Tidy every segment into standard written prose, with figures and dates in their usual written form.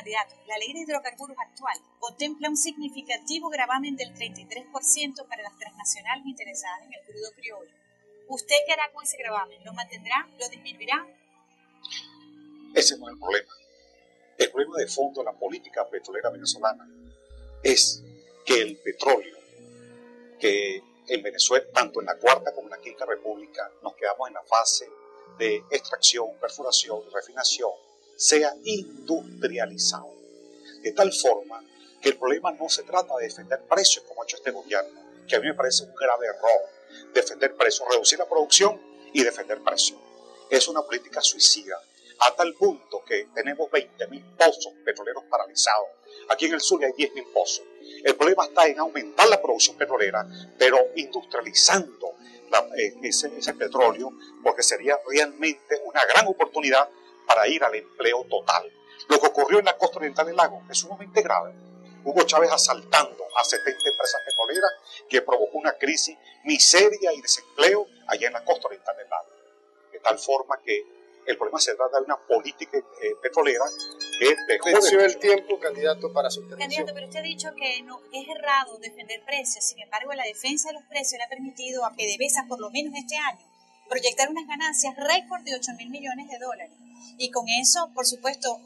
Candidato, la ley de hidrocarburos actual contempla un significativo gravamen del 33% para las transnacionales interesadas en el crudo criollo. ¿Usted qué hará con ese gravamen? ¿Lo mantendrá? ¿Lo disminuirá? Ese no es el problema. El problema de fondo de la política petrolera venezolana es que el petróleo, que en Venezuela, tanto en la Cuarta como en la Quinta República, nos quedamos en la fase de extracción, perforación y refinación, sea industrializado. De tal forma que el problema no se trata de defender precios como ha hecho este gobierno, que a mí me parece un grave error, defender precios, reducir la producción y defender precios. Es una política suicida, a tal punto que tenemos 20.000 pozos petroleros paralizados. Aquí en el sur hay 10.000 pozos. El problema está en aumentar la producción petrolera, pero industrializando ese petróleo, porque sería realmente una gran oportunidad para ir al empleo total. Lo que ocurrió en la costa oriental del lago es sumamente grave. Hugo Chávez asaltando a 70 empresas petroleras que provocó una crisis, miseria y desempleo allá en la costa oriental del lago. De tal forma que el problema se trata de una política petrolera que venció el tiempo, candidato, para su intervención. Candidato, pero usted ha dicho que no es errado defender precios. Sin embargo, la defensa de los precios le ha permitido a PDVSA, por lo menos este año, proyectar unas ganancias récord de $8.000 millones. Y con eso, por supuesto,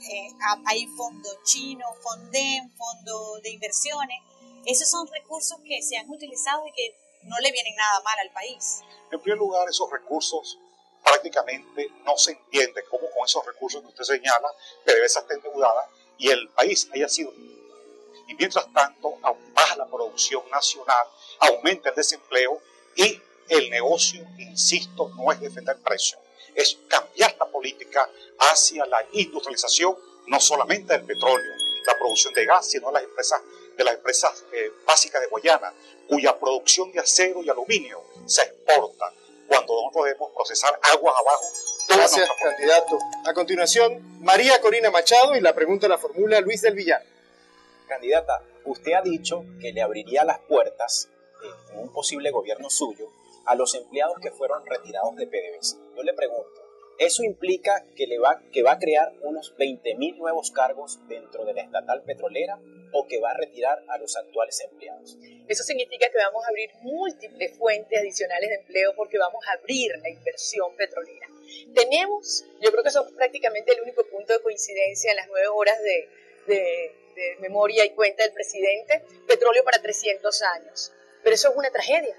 hay fondo chino, Fonden, fondo de inversiones. Esos son recursos que se han utilizado y que no le vienen nada mal al país. En primer lugar, esos recursos prácticamente no se entiende cómo con esos recursos que usted señala, PDVSA está endeudada y el país haya sido. Y mientras tanto, baja la producción nacional, aumenta el desempleo y el negocio, insisto, no es defender precios, es cambiar la política hacia la industrialización, no solamente del petróleo, la producción de gas, sino de las empresas básicas de Guayana, cuya producción de acero y aluminio se exporta, cuando nosotros debemos procesar aguas abajo. Gracias, candidato. A continuación, María Corina Machado, y la pregunta la formula Luis del Villar. Candidata, usted ha dicho que le abriría las puertas en un posible gobierno suyo a los empleados que fueron retirados de PDVSA. Yo le pregunto, ¿eso implica que va a crear unos 20.000 nuevos cargos dentro de la estatal petrolera o que va a retirar a los actuales empleados? Eso significa que vamos a abrir múltiples fuentes adicionales de empleo porque vamos a abrir la inversión petrolera. Tenemos, yo creo que eso es prácticamente el único punto de coincidencia en las 9 horas de memoria y cuenta del presidente, petróleo para 300 años. Pero eso es una tragedia,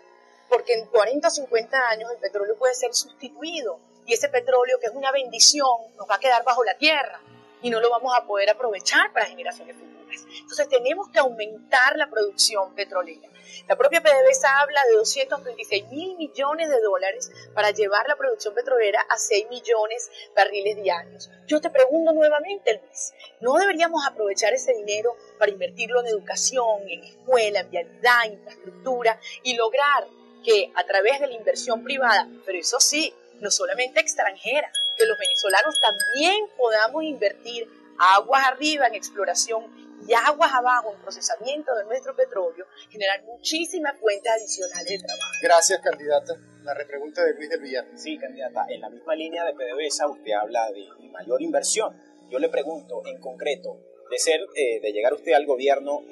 porque en 40 o 50 años el petróleo puede ser sustituido y ese petróleo, que es una bendición, nos va a quedar bajo la tierra y no lo vamos a poder aprovechar para generaciones futuras. Entonces tenemos que aumentar la producción petrolera. La propia PDVSA habla de $236.000 millones para llevar la producción petrolera a 6 millones barriles diarios. Yo te pregunto nuevamente, Luis, ¿no deberíamos aprovechar ese dinero para invertirlo en educación, en escuela, en vialidad, en infraestructura y lograr que a través de la inversión privada, pero eso sí, no solamente extranjera, que los venezolanos también podamos invertir aguas arriba en exploración y aguas abajo en procesamiento de nuestro petróleo, generar muchísimas fuentes adicionales de trabajo? Gracias, candidata. La repregunta de Luis del Villar. Sí, candidata, en la misma línea de PDVSA usted habla de mayor inversión. Yo le pregunto, en concreto, de llegar usted al gobierno,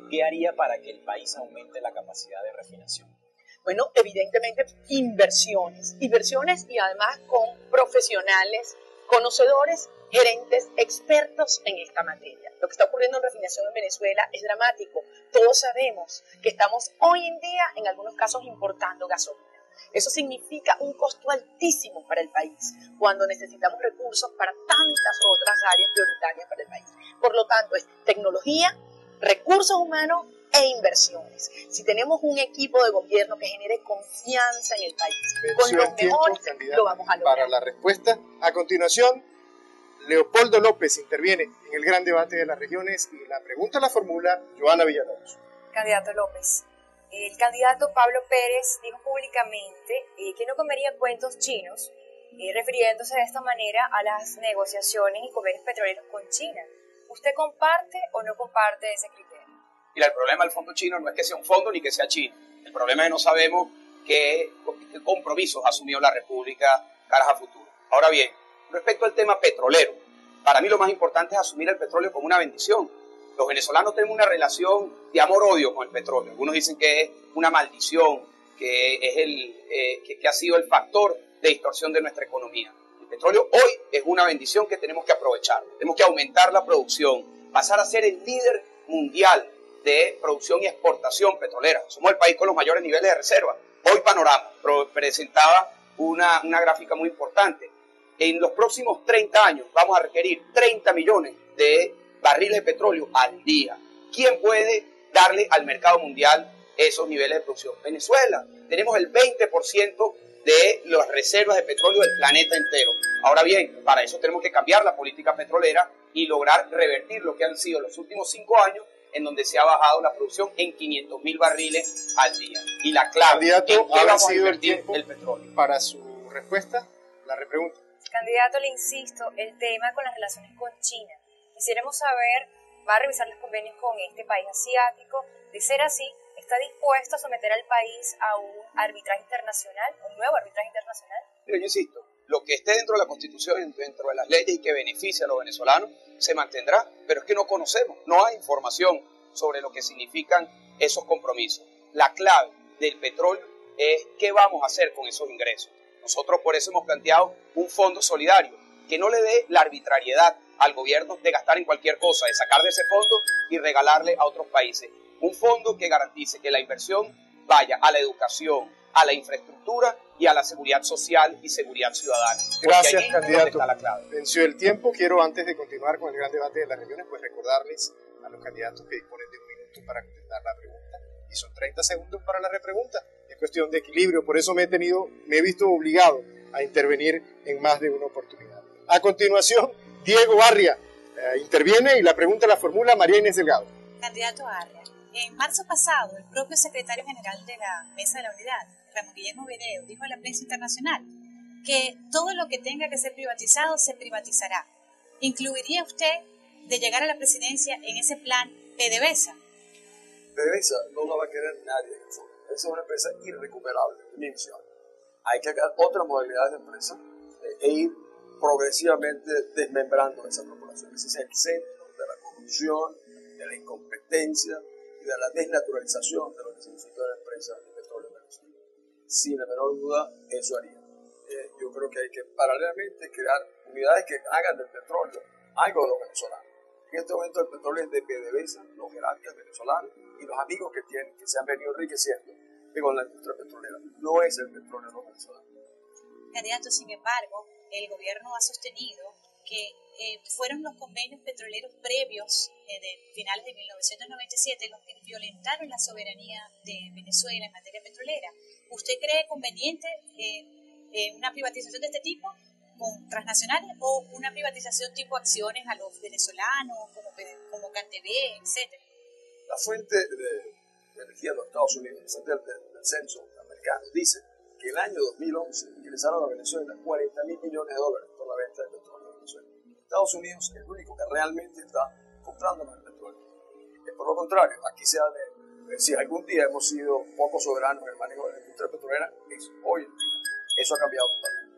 ¿qué haría para que el país aumente la capacidad de refinación? Bueno, evidentemente inversiones y además con profesionales, conocedores, gerentes, expertos en esta materia. Lo que está ocurriendo en refinación en Venezuela es dramático. Todos sabemos que estamos hoy en día, en algunos casos, importando gasolina. Eso significa un costo altísimo para el país, cuando necesitamos recursos para tantas otras áreas prioritarias para el país. Por lo tanto, es tecnología, recursos humanos e inversiones. Si tenemos un equipo de gobierno que genere confianza en el país, con los mejores, lo vamos a lograr. Para la respuesta, a continuación, Leopoldo López interviene en el gran debate de las regiones y la pregunta la formula Joana Villalobos. Candidato López, el candidato Pablo Pérez dijo públicamente que no comería cuentos chinos, refiriéndose de esta manera a las negociaciones y convenios petroleros con China. ¿Usted comparte o no comparte ese criterio? Mira, el problema del fondo chino no es que sea un fondo ni que sea chino. El problema es que no sabemos qué compromisos ha asumido la República caras a futuro. Ahora bien, respecto al tema petrolero, Para mí lo más importante es asumir el petróleo como una bendición. Los venezolanos tenemos una relación de amor-odio con el petróleo. Algunos dicen que es una maldición, que es que ha sido el factor de distorsión de nuestra economía. El petróleo hoy es una bendición que tenemos que aprovechar. Tenemos que aumentar la producción, pasar a ser el líder mundial de producción y exportación petrolera. Somos el país con los mayores niveles de reserva. Hoy Panorama presentaba una gráfica muy importante. En los próximos 30 años vamos a requerir 30 millones de barriles de petróleo al día. ¿Quién puede darle al mercado mundial esos niveles de producción? Venezuela. Tenemos el 20% de las reservas de petróleo del planeta entero. Ahora bien, para eso tenemos que cambiar la política petrolera y lograr revertir lo que han sido los últimos 5 años, en donde se ha bajado la producción en 500.000 barriles al día. Y la clave, ¿en qué vamos a invertir el petróleo? Para su respuesta, la repregunta. Candidato, le insisto, el tema con las relaciones con China. Quisiéramos saber, ¿va a revisar los convenios con este país asiático? De ser así, ¿está dispuesto a someter al país a un arbitraje internacional, un nuevo arbitraje internacional? Mira, yo insisto, lo que esté dentro de la Constitución, dentro de las leyes y que beneficie a los venezolanos, se mantendrá, pero es que no conocemos, no hay información sobre lo que significan esos compromisos. La clave del petróleo es qué vamos a hacer con esos ingresos. Nosotros por eso hemos planteado un fondo solidario que no le dé la arbitrariedad al gobierno de gastar en cualquier cosa, de sacar de ese fondo y regalarle a otros países. Un fondo que garantice que la inversión vaya a la educación, a la infraestructura y a la seguridad social y seguridad ciudadana. Gracias, allí candidato. está la clave. Venció el tiempo. Quiero, antes de continuar con el gran debate de las regiones, pues recordarles a los candidatos que disponen de un minuto para contestar la pregunta. Y son 30 segundos para la repregunta. Es cuestión de equilibrio. Por eso me he visto obligado a intervenir en más de una oportunidad. A continuación, Diego Barria interviene y la pregunta la formula María Inés Delgado. Candidato Barria, en marzo pasado, el propio secretario general de la Mesa de la Unidad, Ramón Guillermo Vedeo, dijo a la prensa internacional que todo lo que tenga que ser privatizado se privatizará. ¿Incluiría usted de llegar a la presidencia en ese plan PDVSA? PDVSA no la va a querer nadie en el fondo. Esa es una empresa irrecuperable, mi visión. Hay que crear otras modalidades de empresa e ir progresivamente desmembrando esa corporación. Ese es el centro de la corrupción, de la incompetencia y de la desnaturalización de lo que significa la empresa de petróleo en Venezuela. Sin la menor duda, eso haría. Yo creo que hay que paralelamente crear unidades que hagan del petróleo algo de los venezolanos. En este momento el petróleo es de PDVSA, los jerarcas venezolanos y los amigos que tienen, que se han venido enriqueciendo con la industria petrolera. No es el petróleo de los venezolanos. Candidato, sin embargo, el gobierno ha sostenido que fueron los convenios petroleros previos de finales de 1997 los que violentaron la soberanía de Venezuela en materia petrolera. ¿Usted cree conveniente una privatización de este tipo con transnacionales o una privatización tipo acciones a los venezolanos como CanTV, etcétera? La fuente de energía de los Estados Unidos, la fuente del censo americano, dice que el año 2011 ingresaron a Venezuela $40.000 millones por la venta de petróleo en Venezuela. Estados Unidos es el único que realmente está comprándonos el petróleo. Por lo contrario, aquí si algún día hemos sido poco soberanos en el manejo de la industria petrolera, es hoy en día. Eso ha cambiado totalmente.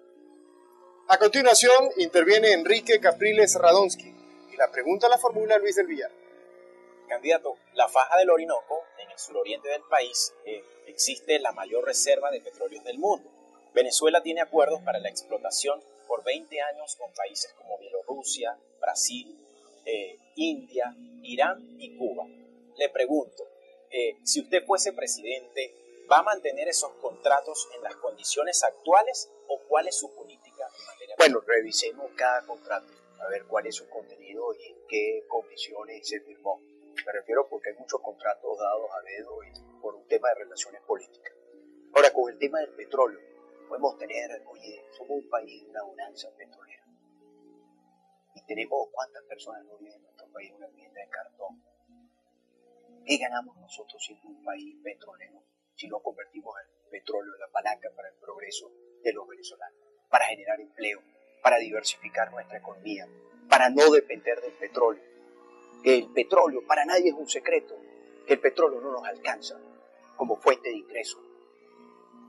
A continuación, interviene Enrique Capriles Radonsky y la pregunta la formula Luis del Villar. Candidato, la faja del Orinoco, en el suroriente del país, existe la mayor reserva de petróleos del mundo. Venezuela tiene acuerdos para la explotación por 20 años con países como Bielorrusia, Brasil, India, Irán y Cuba. Le pregunto, si usted fuese presidente, ¿va a mantener esos contratos en las condiciones actuales o cuál es su política en materia? Bueno, revisemos cada contrato, a ver cuál es su contenido y en qué condiciones se firmó. Me refiero porque hay muchos contratos dados a dedo y por un tema de relaciones políticas. Ahora, con el tema del petróleo, podemos tener, somos un país de una bonanza petrolera. Y tenemos, ¿cuántas personas no viven en nuestro país en una vivienda de cartón? ¿Qué ganamos nosotros siendo un país petrolero si no convertimos el petróleo en la palanca para el progreso de los venezolanos? Para generar empleo, para diversificar nuestra economía, para no depender del petróleo. El petróleo, para nadie es un secreto, que el petróleo no nos alcanza como fuente de ingreso.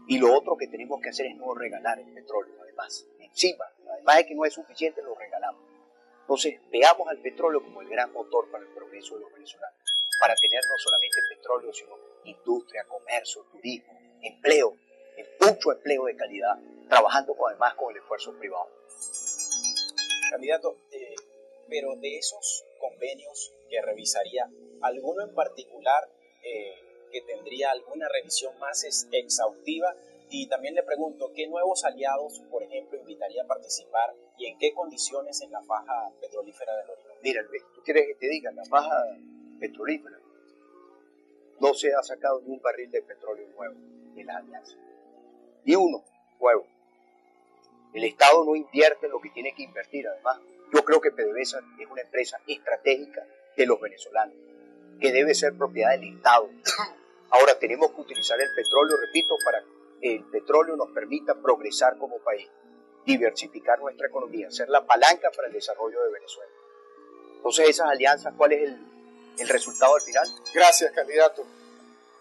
Y lo otro que tenemos que hacer es no regalar el petróleo, además de que no es suficiente, lo regalamos. Entonces, veamos al petróleo como el gran motor para el progreso de los venezolanos, para tener no solamente petróleo, sino industria, comercio, turismo, empleo, mucho empleo de calidad, trabajando además con el esfuerzo privado. Candidato, pero de esos convenios que revisaría, ¿alguno en particular que tendría alguna revisión más exhaustiva? Y también le pregunto, ¿qué nuevos aliados, por ejemplo, invitaría a participar y en qué condiciones en la faja petrolífera del Orinoco? Mira, Luis, ¿tú quieres que te diga? La faja petrolífera no se ha sacado ni un barril de petróleo nuevo en las alianzas. Ni uno nuevo. El Estado no invierte en lo que tiene que invertir. Además, yo creo que PDVSA es una empresa estratégica de los venezolanos, que debe ser propiedad del Estado. Ahora tenemos que utilizar el petróleo, repito, para que el petróleo nos permita progresar como país, diversificar nuestra economía, ser la palanca para el desarrollo de Venezuela. Entonces, esas alianzas, ¿cuál es el resultado al final? Gracias, candidato.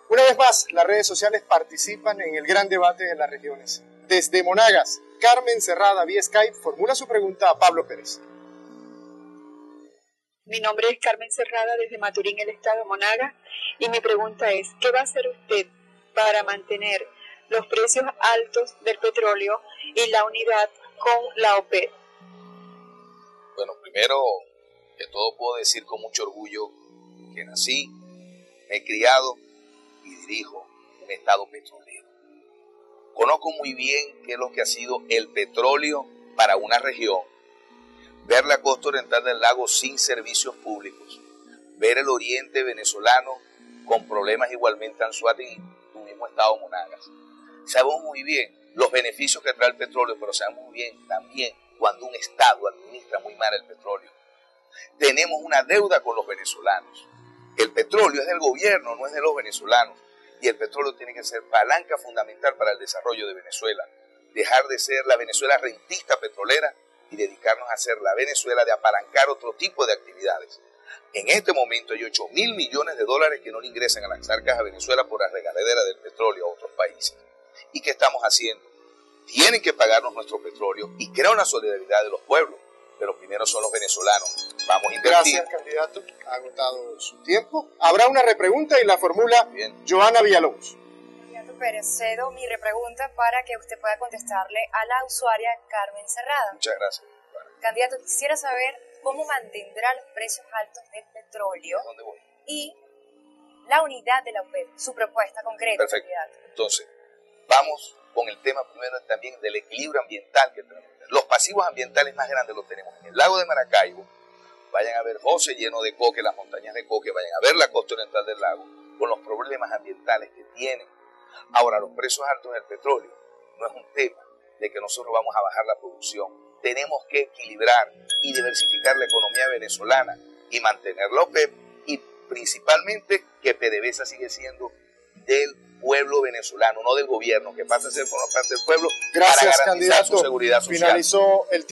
Una vez más, las redes sociales participan en el gran debate de las regiones. Desde Monagas, Carmen Cerrada, vía Skype, formula su pregunta a Pablo Pérez. Mi nombre es Carmen Cerrada, desde Maturín, el estado de Monagas, y mi pregunta es, ¿qué va a hacer usted para mantener los precios altos del petróleo y la unidad con la OPEP? Bueno, primero que todo puedo decir con mucho orgullo que nací, me he criado y dirijo un estado petrolero. Conozco muy bien qué es lo que ha sido el petróleo para una región. Ver la costa oriental del lago sin servicios públicos, ver el oriente venezolano con problemas igualmente Anzoátegui y tu mismo estado Monagas. Sabemos muy bien los beneficios que trae el petróleo, pero sabemos muy bien también cuando un estado administra muy mal el petróleo. Tenemos una deuda con los venezolanos. El petróleo es del gobierno, no es de los venezolanos. Y el petróleo tiene que ser palanca fundamental para el desarrollo de Venezuela. Dejar de ser la Venezuela rentista petrolera y dedicarnos a ser la Venezuela de apalancar otro tipo de actividades. En este momento hay $8.000 millones que no le ingresan a las arcas a Venezuela por la regaladera del petróleo a otros países. ¿Y qué estamos haciendo? Tienen que pagarnos nuestro petróleo y crear una solidaridad de los pueblos, pero primero son los venezolanos. Vamos a invertir. Gracias, candidato. Ha agotado su tiempo. Habrá una repregunta y la formula Joana Villalobos. Candidato Pérez, cedo mi repregunta para que usted pueda contestarle a la usuaria Carmen Cerrada. Muchas gracias. Candidato, quisiera saber cómo mantendrá los precios altos del petróleo ¿Dónde voy? y la unidad de la OPEP, su propuesta concreta. Perfecto. Candidato. Entonces, vamos con el tema primero también del equilibrio ambiental que tenemos. Los pasivos ambientales más grandes los tenemos en el lago de Maracaibo. Vayan a ver José lleno de coque, las montañas de coque, vayan a ver la costa oriental del lago, con los problemas ambientales que tienen. Ahora, los precios altos del petróleo no es un tema de que nosotros vamos a bajar la producción. Tenemos que equilibrar y diversificar la economía venezolana y mantener la OPEP y principalmente que PDVSA sigue siendo del pueblo venezolano, no del gobierno, que pasa a ser por parte del pueblo. Gracias, para garantizar candidato. su seguridad social. Finalizó el